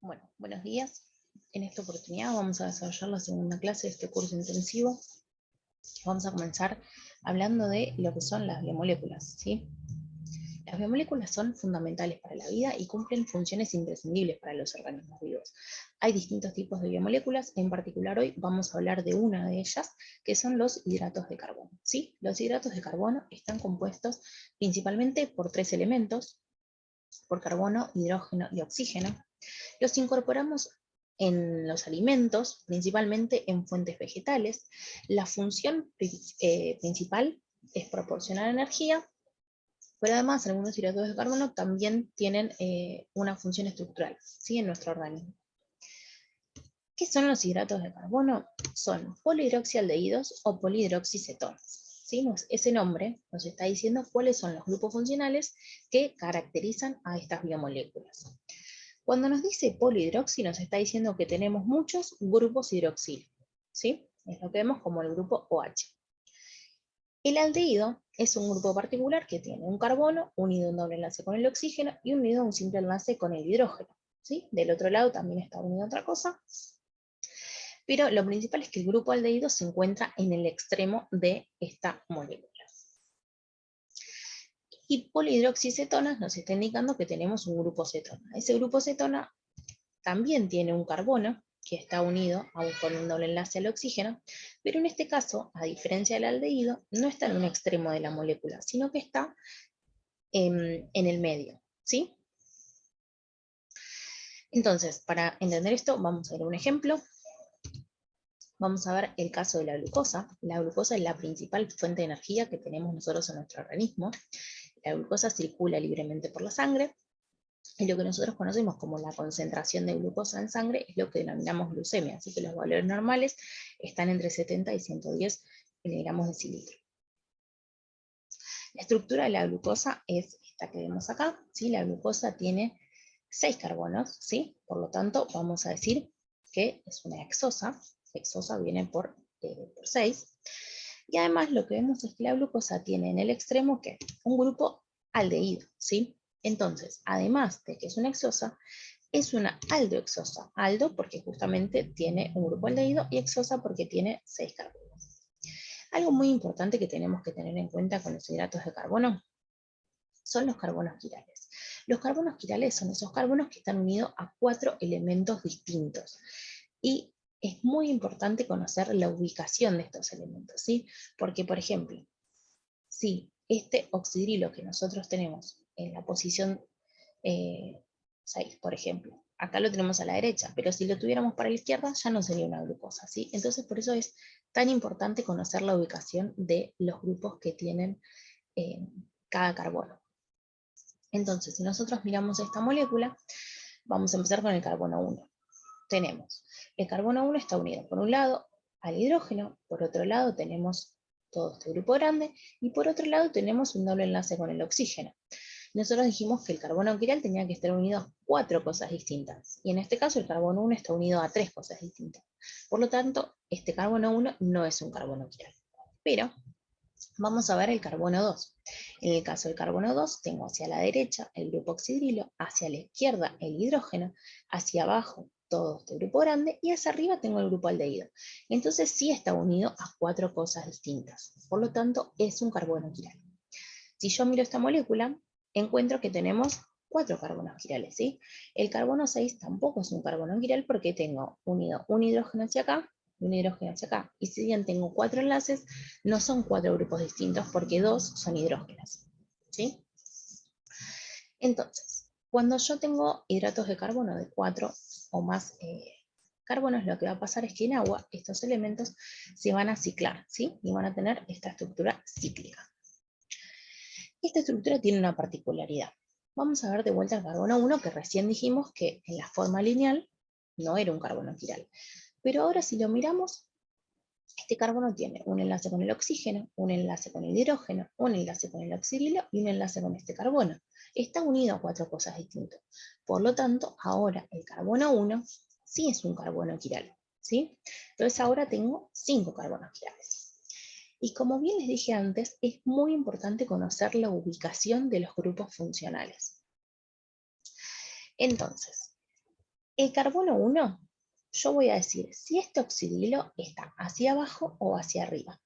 Bueno, buenos días. En esta oportunidad vamos a desarrollar la segunda clase de este curso intensivo. Vamos a comenzar hablando de lo que son las biomoléculas, ¿sí? Las biomoléculas son fundamentales para la vida y cumplen funciones imprescindibles para los organismos vivos. Hay distintos tipos de biomoléculas, en particular hoy vamos a hablar de una de ellas, que son los hidratos de carbono, ¿sí? Los hidratos de carbono están compuestos principalmente por tres elementos, por carbono, hidrógeno y oxígeno. Los incorporamos en los alimentos, principalmente en fuentes vegetales. La función principal es proporcionar energía, pero además algunos hidratos de carbono también tienen una función estructural, ¿sí?, en nuestro organismo. ¿Qué son los hidratos de carbono? Son polihidroxialdehídos o polihidroxicetonas. ¿Sí? Ese nombre nos está diciendo cuáles son los grupos funcionales que caracterizan a estas biomoléculas. Cuando nos dice polihidroxi, nos está diciendo que tenemos muchos grupos hidroxilo, ¿sí? Es lo que vemos como el grupo OH. El aldehído es un grupo particular que tiene un carbono unido a un doble enlace con el oxígeno y unido a un simple enlace con el hidrógeno, ¿sí? Del otro lado también está unido a otra cosa, pero lo principal es que el grupo aldehído se encuentra en el extremo de esta molécula. Y polihidroxicetonas nos está indicando que tenemos un grupo cetona. Ese grupo cetona también tiene un carbono que está unido con un doble enlace al oxígeno, pero en este caso, a diferencia del aldehído, no está en un extremo de la molécula, sino que está en el medio, ¿sí? Entonces, para entender esto, vamos a ver un ejemplo. Vamos a ver el caso de la glucosa. La glucosa es la principal fuente de energía que tenemos nosotros en nuestro organismo. La glucosa circula libremente por la sangre, y lo que nosotros conocemos como la concentración de glucosa en sangre es lo que denominamos glucemia, así que los valores normales están entre 70 y 110 miligramos de cilindro. La estructura de la glucosa es esta que vemos acá, ¿sí? La glucosa tiene 6 carbonos, ¿sí? Por lo tanto, vamos a decir que es una hexosa. Hexosa viene por 6. Y además lo que vemos es que la glucosa tiene en el extremo ¿qué? Un grupo aldehído, ¿sí? Entonces, además de que es una hexosa, es una aldohexosa. Aldo porque justamente tiene un grupo aldehído y hexosa porque tiene 6 carbonos. Algo muy importante que tenemos que tener en cuenta con los hidratos de carbono son los carbonos quirales. Los carbonos quirales son esos carbonos que están unidos a 4 elementos distintos. Y es muy importante conocer la ubicación de estos elementos, ¿sí? Porque, por ejemplo, si este oxidrilo que nosotros tenemos en la posición 6, por ejemplo, acá lo tenemos a la derecha, pero si lo tuviéramos para la izquierda ya no sería una glucosa, ¿sí? Entonces por eso es tan importante conocer la ubicación de los grupos que tienen cada carbono. Entonces, si nosotros miramos esta molécula, vamos a empezar con el carbono 1. Tenemos, el carbono 1 está unido por un lado al hidrógeno, por otro lado tenemos todo este grupo grande, y por otro lado tenemos un doble enlace con el oxígeno. Nosotros dijimos que el carbono quiral tenía que estar unido a 4 cosas distintas, y en este caso el carbono 1 está unido a 3 cosas distintas. Por lo tanto, este carbono 1 no es un carbono quiral. Pero vamos a ver el carbono 2. En el caso del carbono 2, tengo hacia la derecha el grupo oxidrilo, hacia la izquierda el hidrógeno, hacia abajo todo este grupo grande, y hacia arriba tengo el grupo aldehído. Entonces sí está unido a 4 cosas distintas. Por lo tanto, es un carbono quiral. Si yo miro esta molécula, encuentro que tenemos 4 carbonos quirales, ¿sí? El carbono 6 tampoco es un carbono quiral porque tengo unido un hidrógeno hacia acá, un hidrógeno hacia acá. Y si bien tengo 4 enlaces, no son 4 grupos distintos porque 2 son hidrógenos, ¿sí? Entonces, cuando yo tengo hidratos de carbono de 4 o más carbonos, lo que va a pasar es que en agua estos elementos se van a ciclar, ¿sí? Y van a tener esta estructura cíclica. Esta estructura tiene una particularidad. Vamos a ver de vuelta el carbono 1, que recién dijimos que en la forma lineal no era un carbono quiral. Pero ahora si lo miramos, este carbono tiene un enlace con el oxígeno, un enlace con el hidrógeno, un enlace con el oxidrilo y un enlace con este carbono. Está unido a 4 cosas distintas. Por lo tanto, ahora el carbono 1 sí es un carbono quiral, ¿sí? Entonces ahora tengo 5 carbonos quirales. Y como bien les dije antes, es muy importante conocer la ubicación de los grupos funcionales. Entonces, el carbono 1, yo voy a decir si este oxidrilo está hacia abajo o hacia arriba.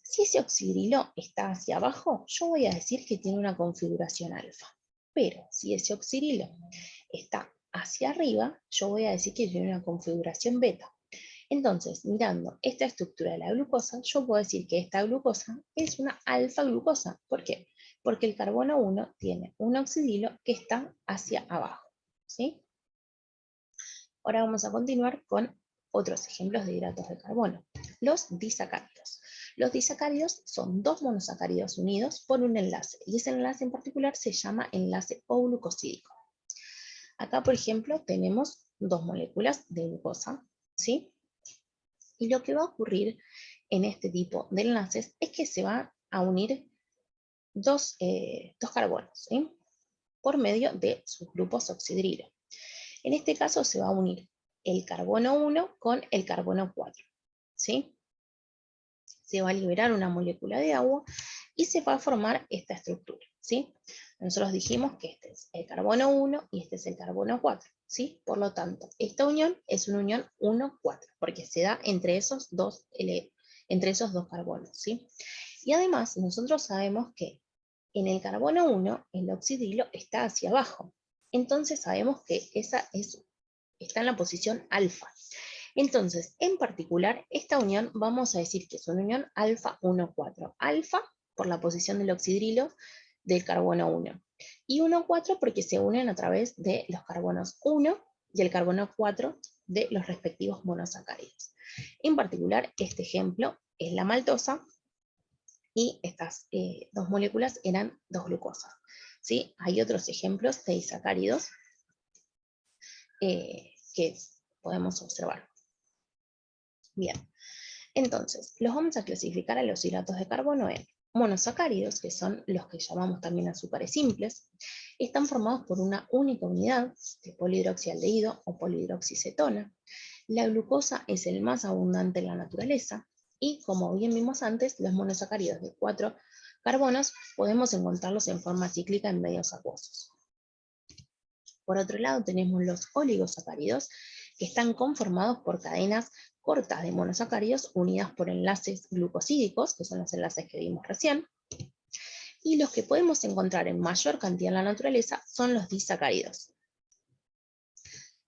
Si ese oxidrilo está hacia abajo, yo voy a decir que tiene una configuración alfa. Pero si ese oxidrilo está hacia arriba, yo voy a decir que tiene una configuración beta. Entonces, mirando esta estructura de la glucosa, yo puedo decir que esta glucosa es una alfa glucosa. ¿Por qué? Porque el carbono 1 tiene un oxidrilo que está hacia abajo, ¿sí? Ahora vamos a continuar con otros ejemplos de hidratos de carbono. Los disacáridos. Los disacáridos son dos monosacáridos unidos por un enlace, y ese enlace en particular se llama enlace O-glucosídico. Acá, por ejemplo, tenemos dos moléculas de glucosa, ¿sí? Y lo que va a ocurrir en este tipo de enlaces es que se van a unir dos carbonos, ¿sí? Por medio de sus grupos oxidrilo. En este caso se va a unir el carbono 1 con el carbono 4, ¿sí? Se va a liberar una molécula de agua y se va a formar esta estructura, ¿sí? Nosotros dijimos que este es el carbono 1 y este es el carbono 4, ¿sí? Por lo tanto, esta unión es una unión 1,4, porque se da entre esos dos carbonos, ¿sí? Y además, nosotros sabemos que en el carbono 1, el oxidrilo está hacia abajo. Entonces sabemos que está en la posición alfa. Entonces, en particular, esta unión vamos a decir que es una unión alfa 1,4. Alfa por la posición del oxidrilo del carbono 1. Y 1,4 porque se unen a través de los carbonos 1 y el carbono 4 de los respectivos monosacáridos. En particular, este ejemplo es la maltosa y estas dos moléculas eran dos glucosas, ¿sí? Hay otros ejemplos de disacáridos que podemos observar. Bien, entonces, los vamos a clasificar a los hidratos de carbono en monosacáridos, que son los que llamamos también azúcares simples. Están formados por una única unidad de polihidroxialdehído o polihidroxicetona. La glucosa es el más abundante en la naturaleza y, como bien vimos antes, los monosacáridos de 4 carbonos podemos encontrarlos en forma cíclica en medios acuosos. Por otro lado, tenemos los oligosacáridos, que están conformados por cadenas cortas de monosacáridos unidas por enlaces glucosídicos, que son los enlaces que vimos recién, y los que podemos encontrar en mayor cantidad en la naturaleza son los disacáridos.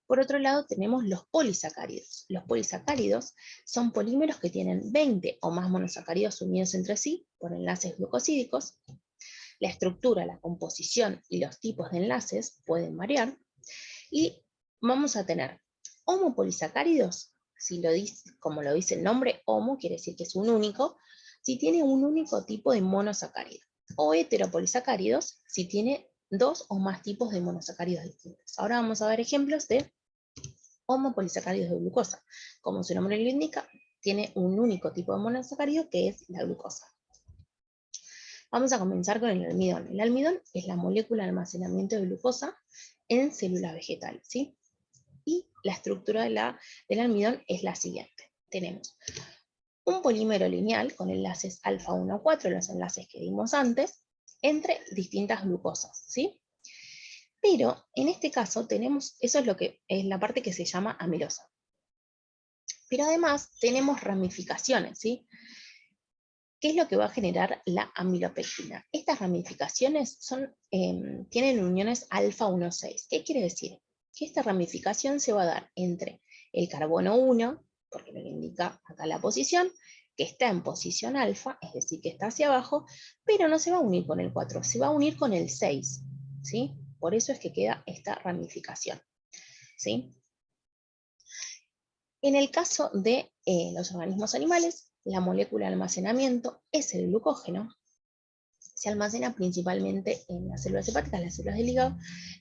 Por otro lado, tenemos los polisacáridos. Los polisacáridos son polímeros que tienen 20 o más monosacáridos unidos entre sí por enlaces glucosídicos. La estructura, la composición y los tipos de enlaces pueden variar. Y vamos a tener homopolisacáridos, como lo dice el nombre, homo quiere decir que es un único, si tiene un único tipo de monosacárido. O heteropolisacáridos, si tiene dos o más tipos de monosacáridos distintos. Ahora vamos a ver ejemplos de homopolisacáridos de glucosa. Como su nombre lo indica, tiene un único tipo de monosacárido que es la glucosa. Vamos a comenzar con el almidón. El almidón es la molécula de almacenamiento de glucosa en células vegetales, ¿sí? Y la estructura del almidón es la siguiente. Tenemos un polímero lineal con enlaces alfa 1 a 4, los enlaces que vimos antes, entre distintas glucosas, ¿sí? Pero en este caso tenemos, eso es lo que es la parte que se llama amilosa. Pero además tenemos ramificaciones, ¿sí? ¿Qué es lo que va a generar la amilopectina? Estas ramificaciones tienen uniones alfa 1,6. ¿Qué quiere decir? Que esta ramificación se va a dar entre el carbono 1, porque me lo indica acá la posición, que está en posición alfa, es decir, que está hacia abajo, pero no se va a unir con el 4, se va a unir con el 6, ¿sí? Por eso es que queda esta ramificación, ¿sí? En el caso de los organismos animales, la molécula de almacenamiento es el glucógeno. Se almacena principalmente en las células hepáticas, las células del hígado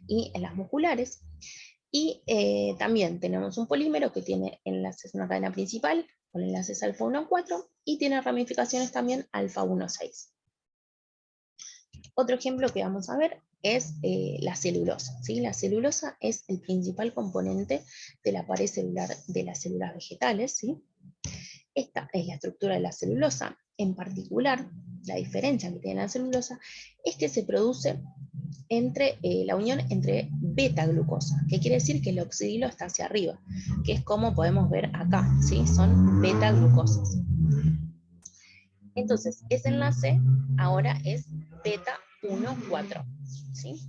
y en las musculares. Y también tenemos un polímero que tiene enlaces, una cadena principal con enlaces alfa 1 a 4 y tiene ramificaciones también alfa 1 a 6. Otro ejemplo que vamos a ver es la celulosa, ¿sí? La celulosa es el principal componente de la pared celular de las células vegetales, ¿sí? Esta es la estructura de la celulosa. En particular, la diferencia que tiene la celulosa es que se produce entre la unión entre beta-glucosa, que quiere decir que el oxidilo está hacia arriba, que es como podemos ver acá, ¿sí? Son beta-glucosas. Entonces, ese enlace ahora es beta 1,4, ¿sí?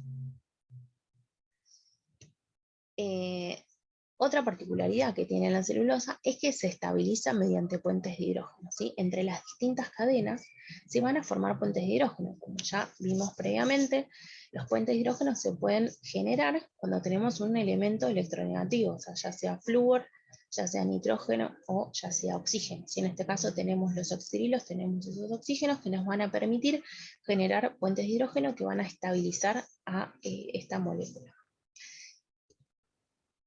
Otra particularidad que tiene la celulosa es que se estabiliza mediante puentes de hidrógeno, ¿sí? Entre las distintas cadenas se van a formar puentes de hidrógeno. Como ya vimos previamente, los puentes de hidrógeno se pueden generar cuando tenemos un elemento electronegativo, o sea, ya sea flúor, ya sea nitrógeno o ya sea oxígeno. Si en este caso tenemos los oxidrilos, tenemos esos oxígenos que nos van a permitir generar puentes de hidrógeno que van a estabilizar a esta molécula.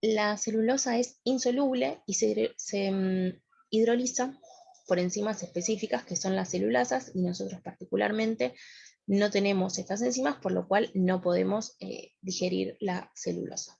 La celulosa es insoluble y se hidroliza por enzimas específicas que son las celulasas, y nosotros particularmente no tenemos estas enzimas, por lo cual no podemos digerir la celulosa.